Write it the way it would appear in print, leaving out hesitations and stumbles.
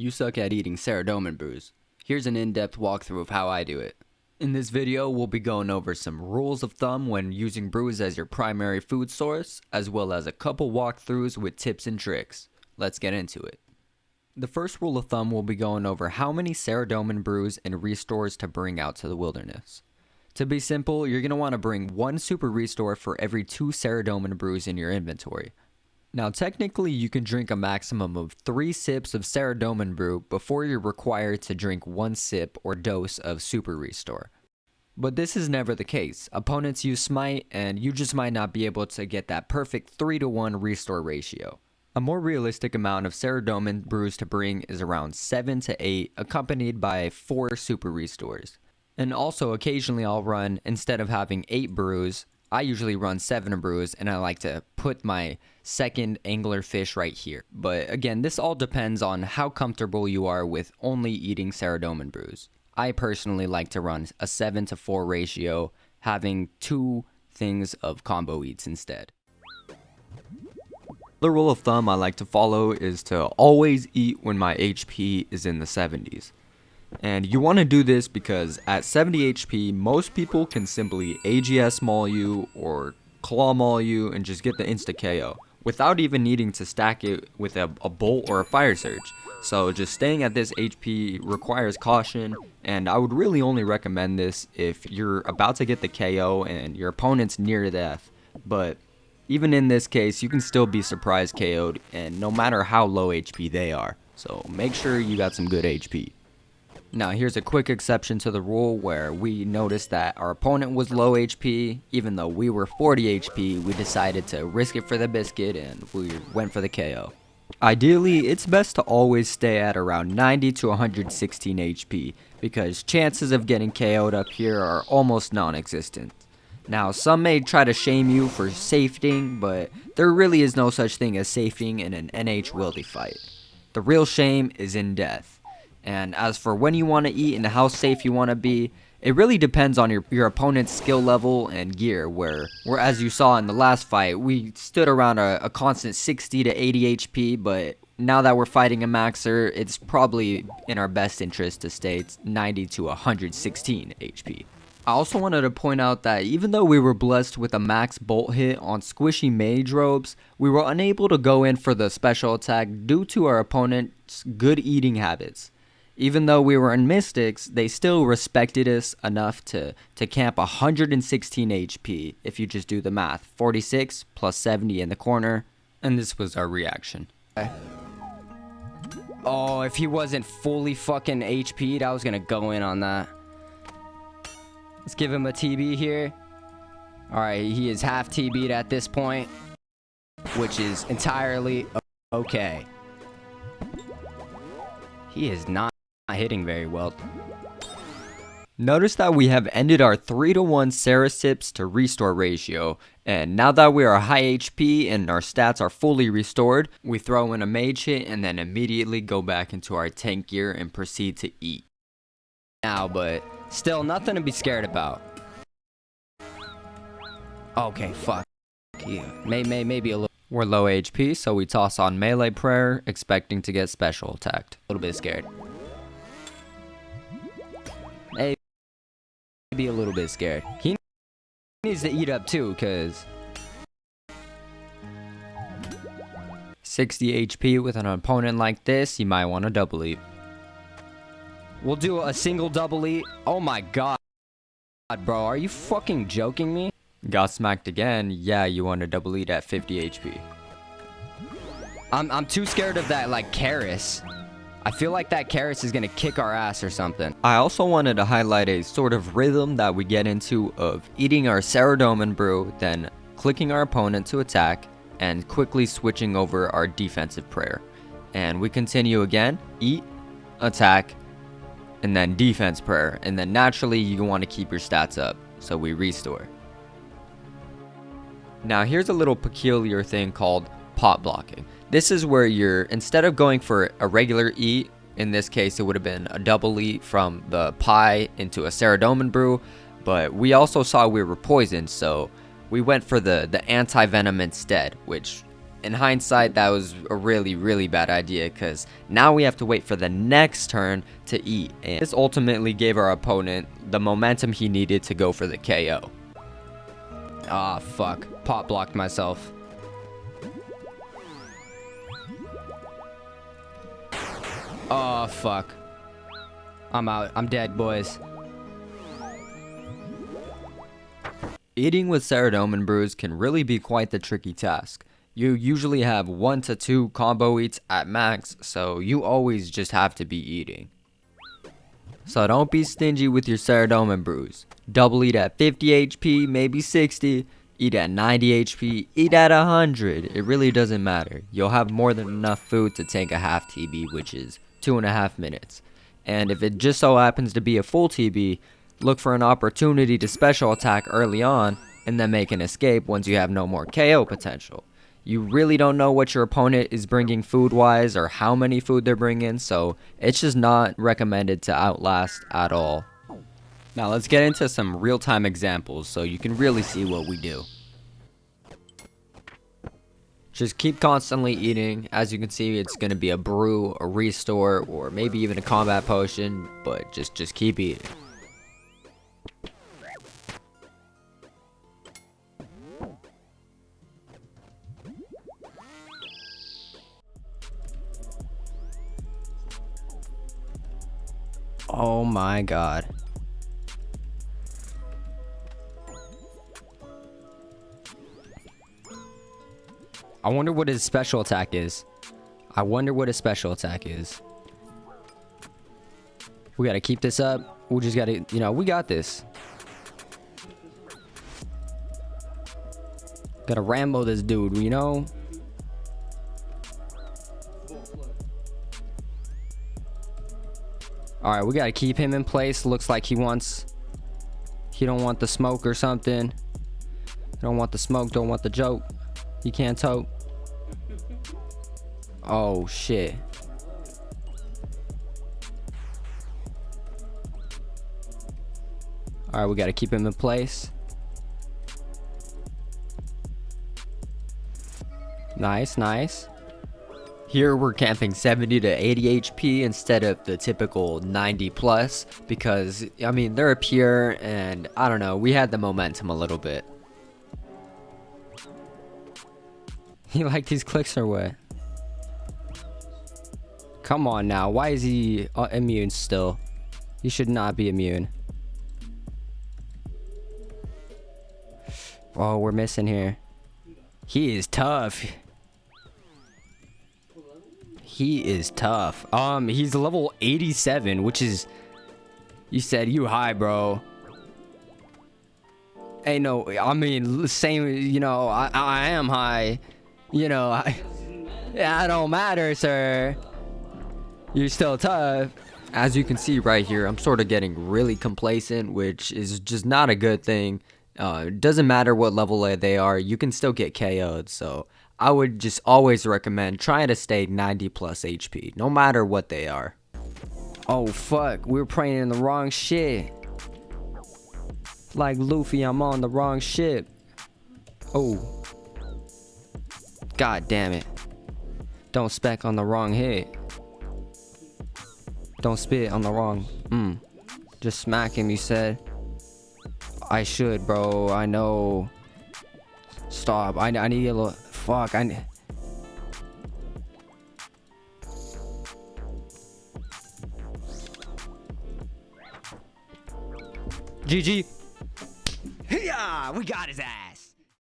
You suck at eating Saradomin Brews. Here's an in-depth walkthrough of how I do it. In this video, we'll be going over some rules of thumb when using brews as your primary food source, as well as a couple walkthroughs with tips and tricks. Let's get into it. The first rule of thumb, we'll be going over how many Saradomin brews and restores to bring out to the wilderness. To be simple, you're going to want to bring one super restore for every 2 Saradomin brews in your inventory. Now technically you can drink a maximum of 3 sips of Saradomin brew before you're required to drink 1 sip or dose of super restore. But this is never the case. Opponents use smite and you just might not be able to get that perfect 3-to-1 restore ratio. A more realistic amount of Saradomin brews to bring is around 7 to 8, accompanied by 4 super restores. And also occasionally I'll run, instead of having 8 brews, I usually run 7 brews, and I like to put my second angler fish right here. But again, this all depends on how comfortable you are with only eating Saradomin brews. I personally like to run a 7-to-4 ratio, having 2 things of combo eats instead. The rule of thumb I like to follow is to always eat when my HP is in the 70s. And you want to do this because at 70 HP, most people can simply AGS maul you or claw maul you and just get the insta KO without even needing to stack it with a bolt or a fire surge. So just staying at this HP requires caution, and I would really only recommend this if you're about to get the KO and your opponent's near death. But even in this case, you can still be surprise KO'd, and no matter how low HP they are. So make sure you got some good HP. Now here's a quick exception to the rule where we noticed that our opponent was low HP. Even though we were 40 HP, we decided to risk it for the biscuit and we went for the KO. Ideally, it's best to always stay at around 90 to 116 HP because chances of getting KO'd up here are almost non-existent. Now some may try to shame you for safing, but there really is no such thing as safing in an NH wildy fight. The real shame is in death. And as for when you want to eat and how safe you want to be, it really depends on your opponent's skill level and gear, where as you saw in the last fight, we stood around a constant 60 to 80 HP, but now that we're fighting a maxer, it's probably in our best interest to stay 90 to 116 HP. I also wanted to point out that even though we were blessed with a max bolt hit on squishy mage robes, we were unable to go in for the special attack due to our opponent's good eating habits. Even though we were in Mystics, they still respected us enough to camp 116 HP if you just do the math. 46 plus 70 in the corner, and this was our reaction. Oh, if he wasn't fully fucking HP'd, I was gonna go in on that. Let's give him a TB here. Alright, he is half TB'd at this point, which is entirely okay. He is not hitting very well. Notice that we have ended our 3-to-1 Sarasips to restore ratio, and now that we are high HP and our stats are fully restored, we throw in a mage hit and then immediately go back into our tank gear and proceed to eat. Now, but still nothing to be scared about. Okay, fuck. Yeah. Maybe a little. We're low HP, so we toss on melee prayer, expecting to get special attacked. A little bit scared. Maybe a little bit scared. He needs to eat up too, cause 60 HP with an opponent like this, you might want to double eat. We'll do a single double eat. Oh my god, bro, are you fucking joking me? Got smacked again. Yeah, you want to double eat at 50 HP. I'm too scared of that, like, Karis. I feel like that Karis is gonna kick our ass or something. I also wanted to highlight a sort of rhythm that we get into of eating our Saradomin brew, then clicking our opponent to attack, and quickly switching over our defensive prayer. And we continue again, eat, attack, and then defense prayer. And then naturally you want to keep your stats up, so we restore. Now here's a little peculiar thing called pot blocking. This is where you're, instead of going for a regular eat, in this case it would have been a double eat from the pie into a Saradomin brew, but we also saw we were poisoned, so we went for the anti-venom instead, which In hindsight, that was a really bad idea, because now we have to wait for the next turn to eat, and this ultimately gave our opponent the momentum he needed to go for the KO. Ah, fuck. Pot blocked myself. Oh, fuck. I'm out. I'm dead, boys. Eating with Saradomin Brews can really be quite the tricky task. You usually have 1 to 2 combo eats at max, so you always just have to be eating. So don't be stingy with your Saradomin Brews. Double eat at 50 HP, maybe 60, eat at 90 HP, eat at 100. It really doesn't matter. You'll have more than enough food to take a half TB, which is 2.5 minutes. And if it just so happens to be a full TB, look for an opportunity to special attack early on, and then make an escape once you have no more KO potential. You really don't know what your opponent is bringing food-wise or how many food they're bringing, so it's just not recommended to outlast at all. Now let's get into some real-time examples so you can really see what we do. Just keep constantly eating. As you can see, it's going to be a brew, a restore, or maybe even a combat potion, but just keep eating. Oh my god. I wonder what his special attack is. I wonder what his special attack is. We gotta keep this up. We just gotta, you know, we got this. Gotta Rambo this dude, you know? Alright, we gotta keep him in place. Looks like he don't want the smoke or something. Don't want the smoke, don't want the joke. He can't tote. Oh shit. Alright, we gotta keep him in place. Nice, nice. Here we're camping 70 to 80 HP instead of the typical 90 plus, because I mean they're up here and I don't know, we had the momentum a little bit. You like these clicks or what? Come on now, why is he immune still? He should not be immune. Oh, we're missing here. He is tough. He is tough. He's level 87, which is... You said you high, bro. Hey, no, I mean, same, you know, I am high. You know, I don't matter, sir. You're still tough. As you can see right here, I'm sort of getting really complacent, which is just not a good thing. It doesn't matter what level they are, you can still get KO'd, so I would just always recommend trying to stay 90 plus HP, no matter what they are. Oh fuck, we were praying in the wrong shit. Like Luffy, I'm on the wrong ship. Oh. God damn it. Don't spec on the wrong hit. Don't spit on the wrong. Just smack him, you said. I should, bro. I know. Stop. I need a little... Fuck. GG. Yeah, we got his ass.